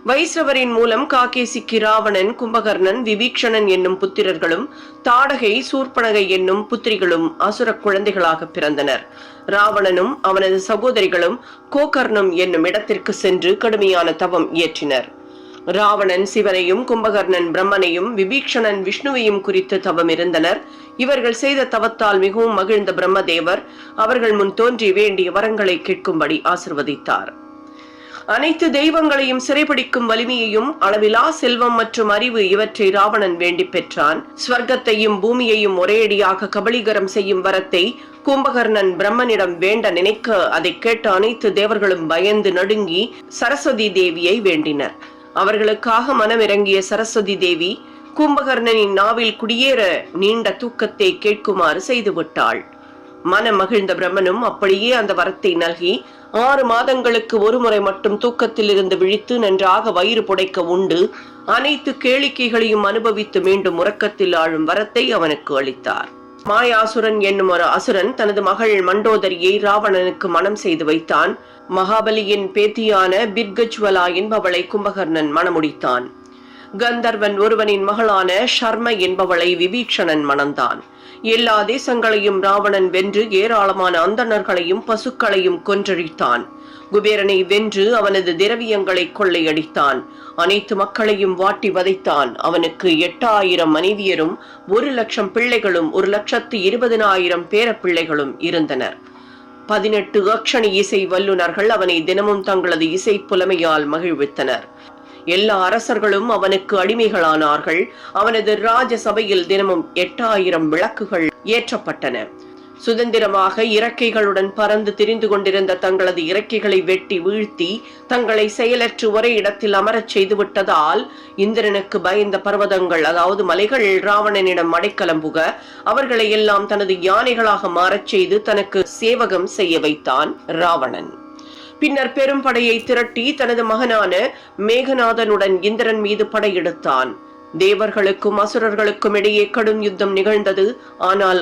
வைஷ்ணவரின் மூலம் காகேசிக்கு ராவணன், கும்பகர்ணன், விபீக்ஷணன் என்னும் புத்திரர்களும் தாடகை, சூர்பனகை என்னும் புத்திரிகளும் அசுர குழந்தைகளாக பிறந்தனர். ராவணனும் அவனது சகோதரிகளும் கோகர்ணம் என்னும் இடத்திற்கு சென்று கடுமையான தவம் இயற்றினர். ராவணன் சிவனையும், கும்பகர்ணன் பிரம்மனையும், விபீக்ஷணன் விஷ்ணுவையும் குறித்து தவம் இருந்தனர். இவர்கள் செய்த தவத்தால் மிகவும் மகிழ்ந்த பிரம்மதேவர் அவர்கள் முன் தோன்றி வேண்டிய வரங்களை கேட்கும்படி ஆசிர்வதித்தார். அனைத்து தெய்வங்களையும் சிறைபிடிக்கும் வலிமையையும், அளவிலா செல்வம் மற்றும் அறிவு இவற்றை ராவணன் வேண்டி பெற்றான். ஸ்வர்க்கத்தையும் பூமியையும் ஒரேடியாக கபலீகரம் செய்யும் வரத்தை கும்பகர்ணன் பிரம்மனிடம் வேண்ட நினைக்க, அதை கேட்ட அனைத்து தேவர்களும் பயந்து நடுங்கி சரஸ்வதி தேவியை வேண்டினர். அவர்களுக்காக மனமிறங்கிய சரஸ்வதி தேவி கும்பகர்ணனின் நாவில் குடியேற நீண்ட தூக்கத்தை கேட்குமாறு செய்துவிட்டாள். மனம் மகிழ்ந்த பிரம்மனும் அப்படியே அந்த வரத்தை நல்கி 6 மாதங்களுக்கு ஒரு முறை மட்டும் தூக்கத்தில் இருந்து விழித்து நன்றாக வயிறு புடைக்க உண்டு அனைத்து கேளிக்கைகளையும் அனுபவித்து மீண்டும் உறக்கத்தில் ஆழும் வரத்தை அவனுக்கு அளித்தார். மாயாசுரன் என்னும் ஒரு அசுரன் தனது மகள் மண்டோதரியை ராவணனுக்கு மனம் செய்து வைத்தான். மகாபலியின் பேத்தியான பிர்கஜ்வலா என்பவளை கும்பகர்ணன் மணமுடித்தான். கந்தர்வன் ஒருவனின் மகளான ஷர்ம என்பவளை விபீக்ஷணன் மணந்தான். எல்லா தேசங்களையும் ராவணன் வென்று ஏராளமான அந்தணர்களையும் பசுக்களையும் கொன்றழித்தான். குபேரனை வென்று அவனது திரவியங்களை கொள்ளையடித்தான். அனைத்து மக்களையும் வாட்டி வதைத்தான். அவனுக்கு 8000 மனைவியரும் 1,00,000 பிள்ளைகளும் 1,20,000 பேர பிள்ளைகளும் இருந்தனர். 18 அக்ஷணி இசை வல்லுநர்கள் அவனை தினமும் தங்களது இசை புலமையால் மகிழ்வித்தனர். எல்லா அரசர்களும் அவனுக்கு அடிமைகளானார்கள். அவனது ராஜ சபையில் தினமும் 8000 விளக்குகள் ஏற்றப்பட்டன. சுதந்திரமாக இறக்கைகளுடன் பறந்து திரிந்து கொண்டிருந்த தங்களது இறக்கைகளை வெட்டி வீழ்த்தி தங்களை செயலற்று ஒரே இடத்தில் அமரச் செய்துவிட்டதால் இந்திரனுக்கு பயந்த பர்வதங்கள், அதாவது மலைகள், ராவணனிடம் அடைக்கலம் புக அவர்களை எல்லாம் தனது யானைகளாக மாறச் செய்து தனக்கு சேவகம் செய்ய வைத்தான் ராவணன். பின்னர் பெரும் படையை திரட்டி தனது மகனான மேகநாதனுடன் இந்திரன் மீது படையெடுத்தான். தேவர்களுக்கும் அசுரர்களுக்கும் இடையே கடும் யுத்தம் நிகழ்ந்தது. ஆனால்